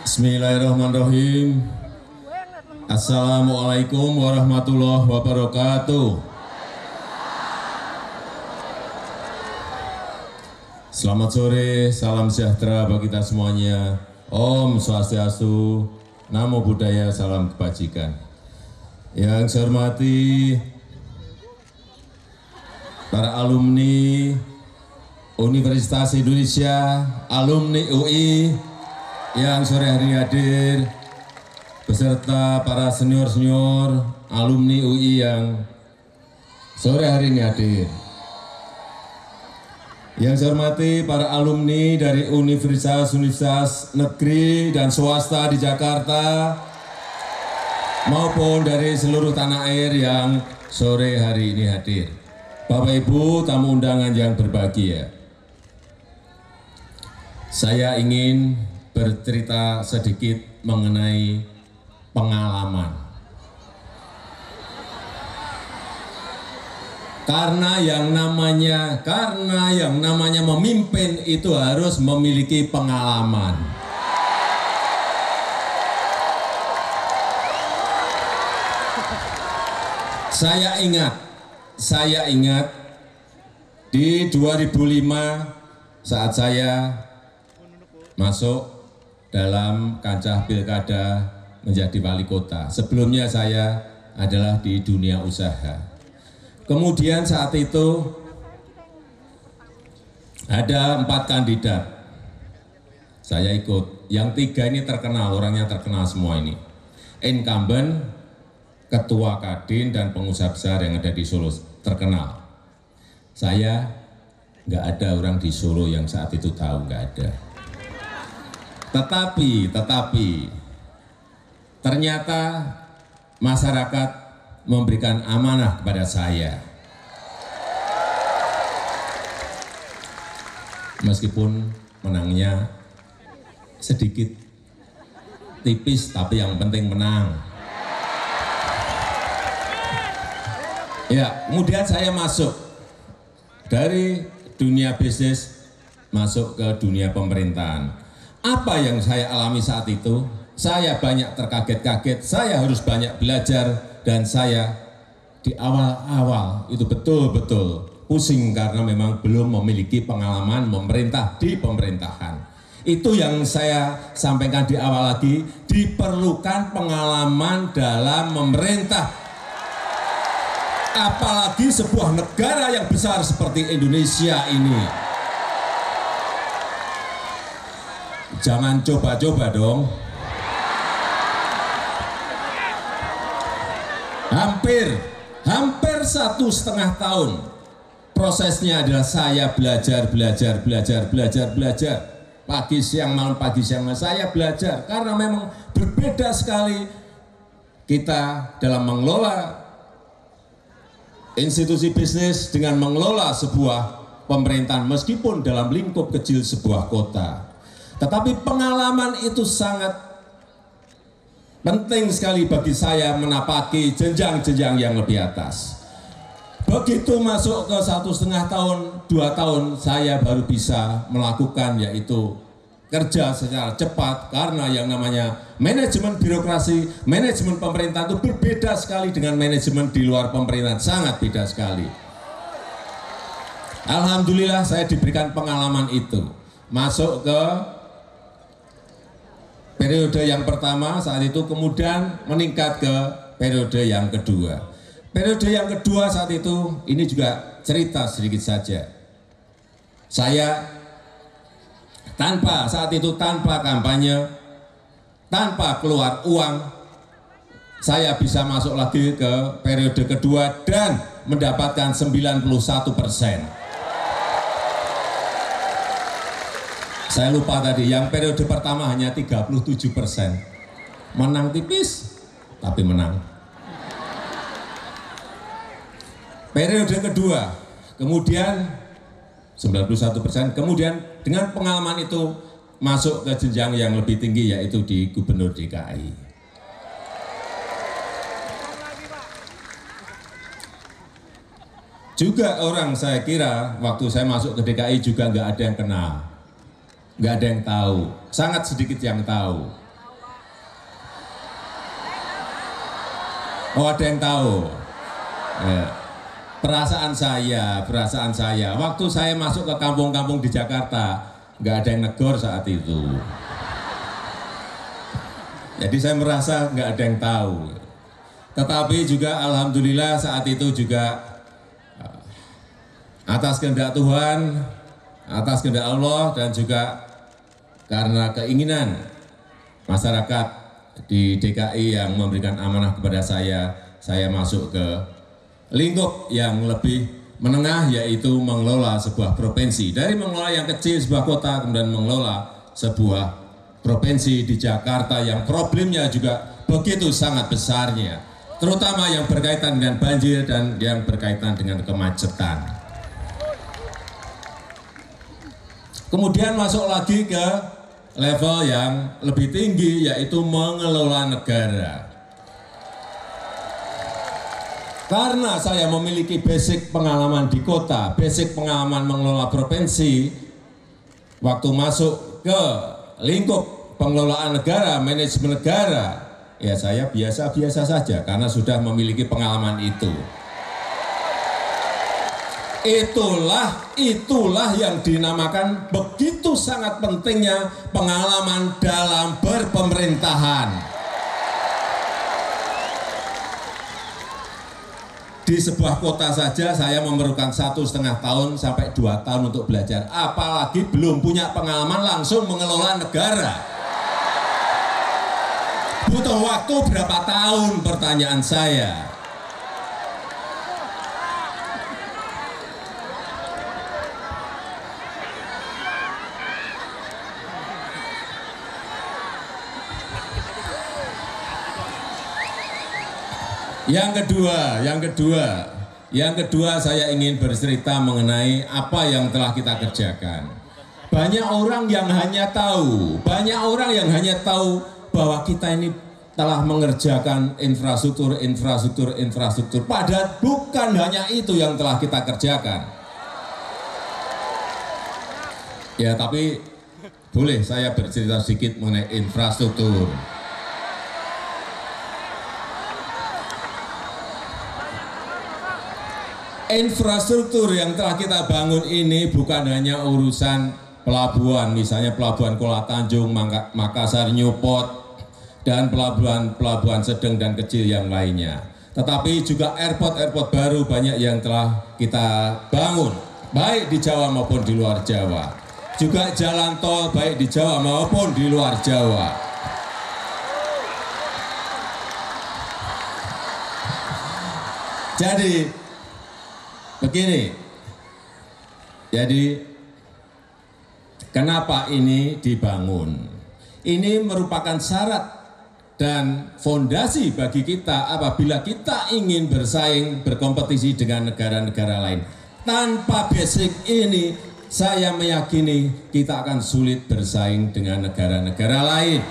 Bismillahirrahmanirrahim. Assalamualaikum warahmatullahi wabarakatuh. Selamat sore, salam sejahtera bagi kita semuanya. Om Swastiastu, Namo Buddhaya, salam kebajikan. Yang saya hormati para alumni Universitas Indonesia, alumni UI yang sore hari hadir, beserta para senior-senior alumni UI yang sore hari ini hadir. Yang saya hormati para alumni dari universitas negeri dan swasta di Jakarta maupun dari seluruh tanah air yang sore hari ini hadir. Bapak Ibu tamu undangan yang berbahagia, saya ingin bercerita sedikit mengenai pengalaman. Karena yang namanya memimpin itu harus memiliki pengalaman. Saya ingat di 2005 saat saya masuk dalam kancah pilkada menjadi wali kota. Sebelumnya saya adalah di dunia usaha. Kemudian saat itu ada 4 kandidat. Saya ikut. Yang 3 ini terkenal, orangnya terkenal semua ini. Incumbent, ketua Kadin dan pengusaha besar yang ada di Solo terkenal. Saya nggak ada orang di Solo yang saat itu tahu, nggak ada. Tetapi ternyata masyarakat memberikan amanah kepada saya. Meskipun menangnya sedikit tipis, tapi yang penting menang. Ya, kemudian saya masuk dari dunia bisnis masuk ke dunia pemerintahan. Apa yang saya alami saat itu? Saya banyak terkaget-kaget, saya harus banyak belajar, dan saya di awal-awal itu betul-betul pusing karena memang belum memiliki pengalaman memerintah di pemerintahan. Itu yang saya sampaikan di awal lagi, diperlukan pengalaman dalam memerintah. Apalagi sebuah negara yang besar seperti Indonesia ini. Jangan coba-coba dong. Hampir 1,5 tahun prosesnya adalah saya belajar. Pagi siang malam saya belajar. Karena memang berbeda sekali kita dalam mengelola institusi bisnis dengan mengelola sebuah pemerintahan meskipun dalam lingkup kecil sebuah kota. Tetapi pengalaman itu sangat penting sekali bagi saya menapaki jenjang-jenjang yang lebih atas. Begitu masuk ke 1,5 tahun, 2 tahun, saya baru bisa melakukan yaitu kerja secara cepat, karena yang namanya manajemen birokrasi, manajemen pemerintah itu berbeda sekali dengan manajemen di luar pemerintahan, sangat beda sekali. Alhamdulillah saya diberikan pengalaman itu. Masuk ke periode yang pertama saat itu, kemudian meningkat ke periode yang kedua. Periode yang kedua saat itu, ini juga cerita sedikit saja. Saya tanpa kampanye, tanpa keluar uang, saya bisa masuk lagi ke periode kedua dan mendapatkan 91%. Saya lupa tadi, yang periode pertama hanya 37%. Menang tipis, tapi menang. Periode kedua, kemudian 91%, kemudian dengan pengalaman itu masuk ke jenjang yang lebih tinggi, yaitu di Gubernur DKI. Juga orang saya kira waktu saya masuk ke DKI juga nggak ada yang kenal. Nggak ada yang tahu, sangat sedikit yang tahu. Oh, ada yang tahu. Ya. Perasaan saya, waktu saya masuk ke kampung-kampung di Jakarta, nggak ada yang negor saat itu. Jadi saya merasa nggak ada yang tahu. Tetapi juga alhamdulillah saat itu juga atas kehendak Tuhan, atas kehendak Allah, dan juga karena keinginan masyarakat di DKI yang memberikan amanah kepada saya masuk ke lingkup yang lebih menengah, yaitu mengelola sebuah provinsi. Dari mengelola yang kecil sebuah kota, kemudian mengelola sebuah provinsi di Jakarta yang problemnya juga begitu sangat besarnya, terutama yang berkaitan dengan banjir dan yang berkaitan dengan kemacetan. Kemudian masuk lagi ke level yang lebih tinggi, yaitu mengelola negara. Karena saya memiliki basic pengalaman di kota, basic pengalaman mengelola provinsi, waktu masuk ke lingkup pengelolaan negara, manajemen negara, ya saya biasa-biasa saja karena sudah memiliki pengalaman itu. Itulah yang dinamakan begitu sangat pentingnya pengalaman dalam berpemerintahan. Di sebuah kota saja saya memerlukan 1,5 tahun sampai 2 tahun untuk belajar. Apalagi belum punya pengalaman langsung mengelola negara. Butuh waktu berapa tahun, pertanyaan saya. Yang kedua saya ingin bercerita mengenai apa yang telah kita kerjakan. Banyak orang yang hanya tahu bahwa kita ini telah mengerjakan infrastruktur. Padahal bukan hanya itu yang telah kita kerjakan. Ya, tapi boleh saya bercerita sedikit mengenai infrastruktur. Infrastruktur yang telah kita bangun ini bukan hanya urusan pelabuhan, misalnya pelabuhan Kuala Tanjung, Makassar, Newport, dan pelabuhan sedang dan kecil yang lainnya. Tetapi juga airport baru banyak yang telah kita bangun, baik di Jawa maupun di luar Jawa. Juga jalan tol baik di Jawa maupun di luar Jawa. Jadi begini, jadi kenapa ini dibangun? Ini merupakan syarat dan fondasi bagi kita apabila kita ingin bersaing, berkompetisi dengan negara-negara lain. Tanpa basic ini, saya meyakini kita akan sulit bersaing dengan negara-negara lain.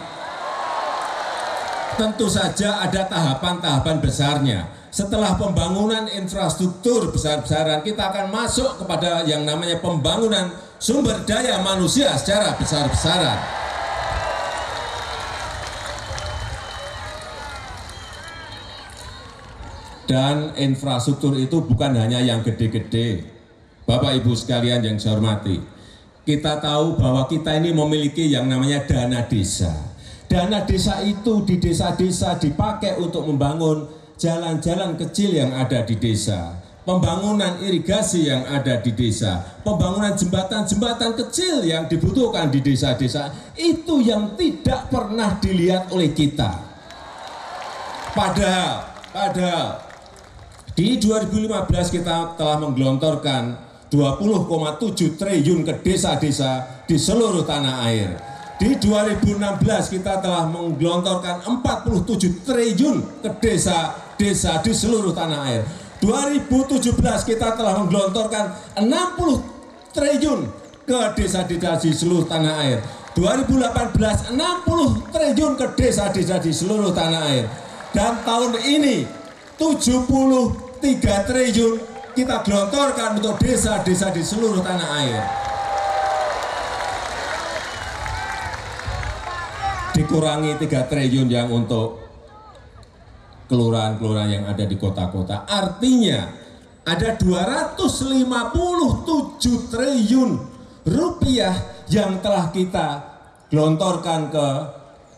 Tentu saja ada tahapan-tahapan besarnya. Setelah pembangunan infrastruktur besar-besaran, kita akan masuk kepada yang namanya pembangunan sumber daya manusia secara besar-besaran. Dan infrastruktur itu bukan hanya yang gede-gede. Bapak Ibu sekalian yang saya hormati, kita tahu bahwa kita ini memiliki yang namanya dana desa. Dana desa itu di desa-desa dipakai untuk membangun jalan-jalan kecil yang ada di desa, pembangunan irigasi yang ada di desa, pembangunan jembatan-jembatan kecil yang dibutuhkan di desa-desa, itu yang tidak pernah dilihat oleh kita. Padahal di 2015 kita telah menggelontorkan 20,7 triliun ke desa-desa di seluruh tanah air. Di 2016 kita telah menggelontorkan 47 triliun ke desa-desa di seluruh tanah air. 2017 kita telah menggelontorkan 60 triliun ke desa-desa di seluruh tanah air. 2018 60 triliun ke desa-desa di seluruh tanah air. Dan tahun ini 73 triliun kita gelontorkan untuk desa-desa di seluruh tanah air. Dikurangi 3 triliun yang untuk kelurahan-kelurahan yang ada di kota-kota. Artinya ada 257 triliun rupiah yang telah kita gelontorkan ke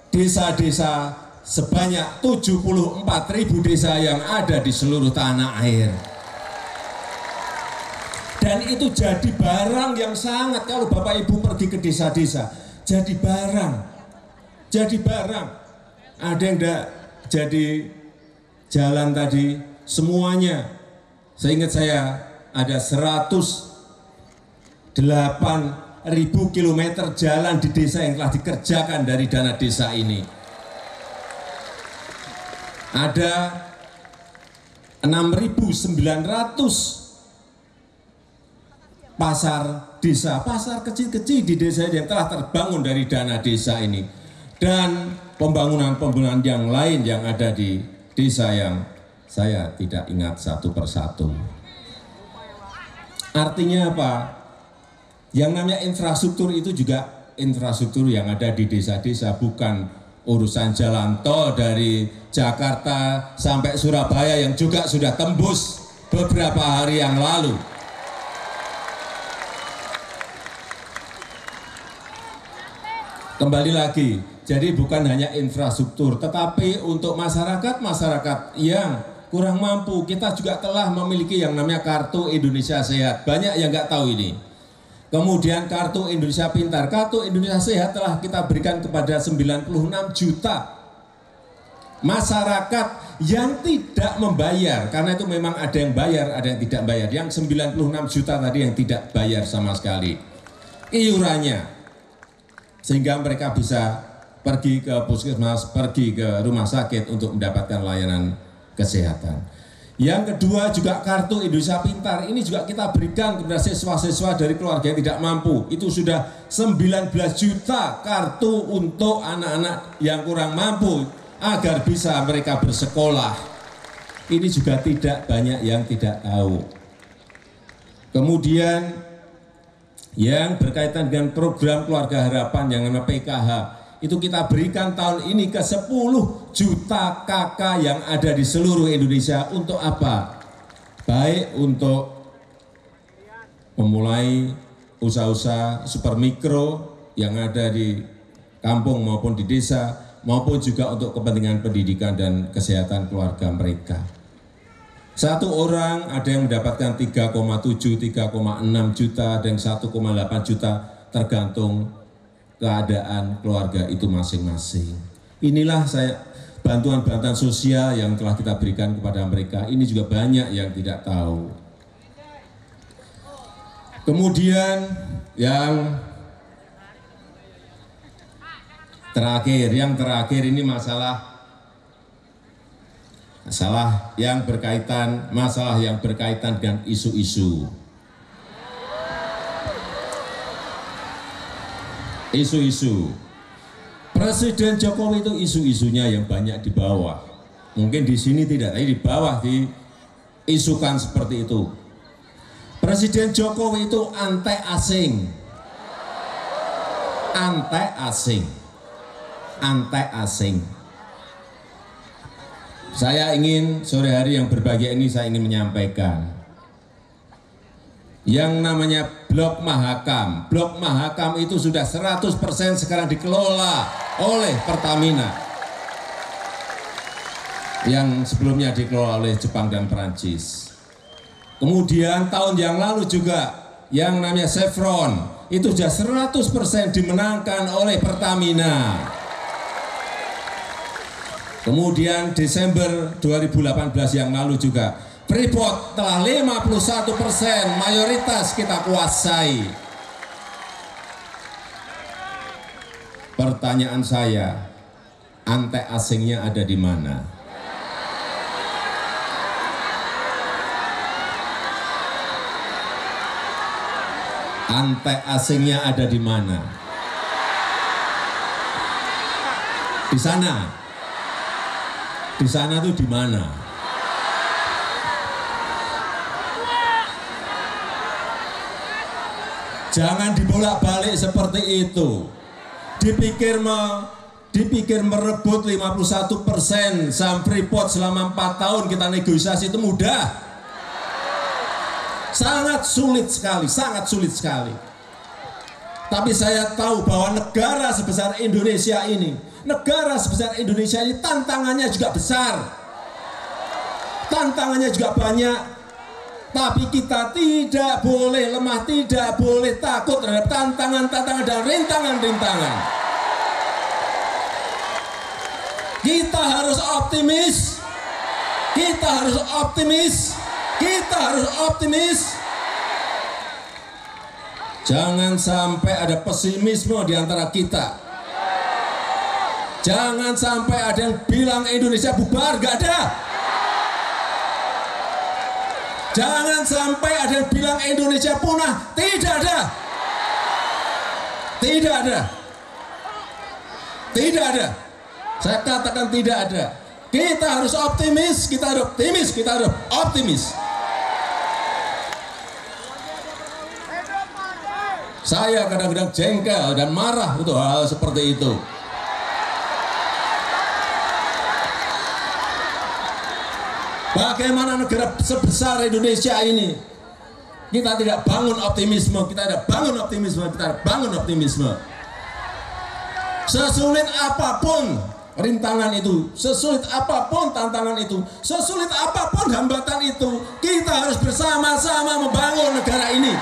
desa-desa sebanyak 74.000 desa yang ada di seluruh tanah air. Dan itu jadi barang yang sangat, kalau Bapak Ibu pergi ke desa-desa, jadi barang. Ada yang enggak jadi jalan tadi, semuanya. Seingat saya ada 108.000 kilometer jalan di desa yang telah dikerjakan dari dana desa ini. Ada 6.900 pasar desa, pasar kecil-kecil di desa yang telah terbangun dari dana desa ini. Dan pembangunan-pembangunan yang lain yang ada di desa yang saya tidak ingat satu persatu. Artinya apa? Yang namanya infrastruktur itu juga infrastruktur yang ada di desa-desa, bukan urusan jalan tol dari Jakarta sampai Surabaya yang juga sudah tembus beberapa hari yang lalu. Kembali lagi, jadi bukan hanya infrastruktur, tetapi untuk masyarakat yang kurang mampu, kita juga telah memiliki yang namanya Kartu Indonesia Sehat. Banyak yang nggak tahu ini. Kemudian Kartu Indonesia Pintar, Kartu Indonesia Sehat telah kita berikan kepada 96 juta masyarakat yang tidak membayar, karena itu memang ada yang bayar, ada yang tidak bayar. Yang 96 juta tadi yang tidak bayar sama sekali iurannya, sehingga mereka bisa pergi ke puskesmas, pergi ke rumah sakit untuk mendapatkan layanan kesehatan. Yang kedua juga Kartu Indonesia Pintar, ini juga kita berikan kepada siswa-siswa dari keluarga yang tidak mampu. Itu sudah 19 juta kartu untuk anak-anak yang kurang mampu agar bisa mereka bersekolah. Ini juga tidak banyak yang tidak tahu. Kemudian yang berkaitan dengan program Keluarga Harapan yang namanya PKH, itu kita berikan tahun ini ke 10 juta kakak yang ada di seluruh Indonesia. Untuk apa? Baik untuk memulai usaha-usaha super mikro yang ada di kampung maupun di desa, maupun juga untuk kepentingan pendidikan dan kesehatan keluarga mereka. Satu orang ada yang mendapatkan 3,7, 3,6 juta, dan 1,8 juta tergantung keadaan keluarga itu masing-masing. Inilah bantuan-bantuan sosial yang telah kita berikan kepada mereka. Ini juga banyak yang tidak tahu. Kemudian yang terakhir ini masalah yang berkaitan dengan isu-isu. Presiden Jokowi itu isu-isunya yang banyak di bawah. Mungkin di sini tidak, tapi di bawah diisukan seperti itu. Presiden Jokowi itu anti-asing. Saya ingin sore hari yang berbahagia ini saya ingin menyampaikan yang namanya Blok Mahakam. Blok Mahakam itu sudah 100% sekarang dikelola oleh Pertamina, yang sebelumnya dikelola oleh Jepang dan Perancis. Kemudian tahun yang lalu juga yang namanya Chevron itu sudah 100% dimenangkan oleh Pertamina. Kemudian Desember 2018 yang lalu juga Freeport telah 51% mayoritas kita kuasai. Pertanyaan saya, anti-asingnya ada di mana? Anti-asingnya ada di mana? Di sana. Di sana tuh di mana? Jangan dibolak-balik seperti itu. Dipikir dipikir merebut 51% saham Freeport selama 4 tahun kita negosiasi itu mudah. Sangat sulit sekali, sangat sulit sekali. Tapi saya tahu bahwa negara sebesar Indonesia ini tantangannya juga besar. Tantangannya juga banyak. Tapi kita tidak boleh lemah, tidak boleh takut terhadap tantangan-tantangan dan rintangan-rintangan. Kita harus optimis. Kita harus optimis. Kita harus optimis. Jangan sampai ada pesimisme di antara kita. Jangan sampai ada yang bilang Indonesia bubar, gak ada. Jangan sampai ada yang bilang Indonesia punah, tidak ada. Tidak ada. Tidak ada. Saya katakan tidak ada. Kita harus optimis, kita harus optimis, kita harus optimis. Saya kadang-kadang jengkel dan marah untuk hal seperti itu. Bagaimana negara sebesar Indonesia ini kita tidak bangun optimisme, kita tidak bangun optimisme, kita bangun optimisme. Sesulit apapun rintangan itu, sesulit apapun tantangan itu, sesulit apapun hambatan itu, kita harus bersama-sama membangun negara ini.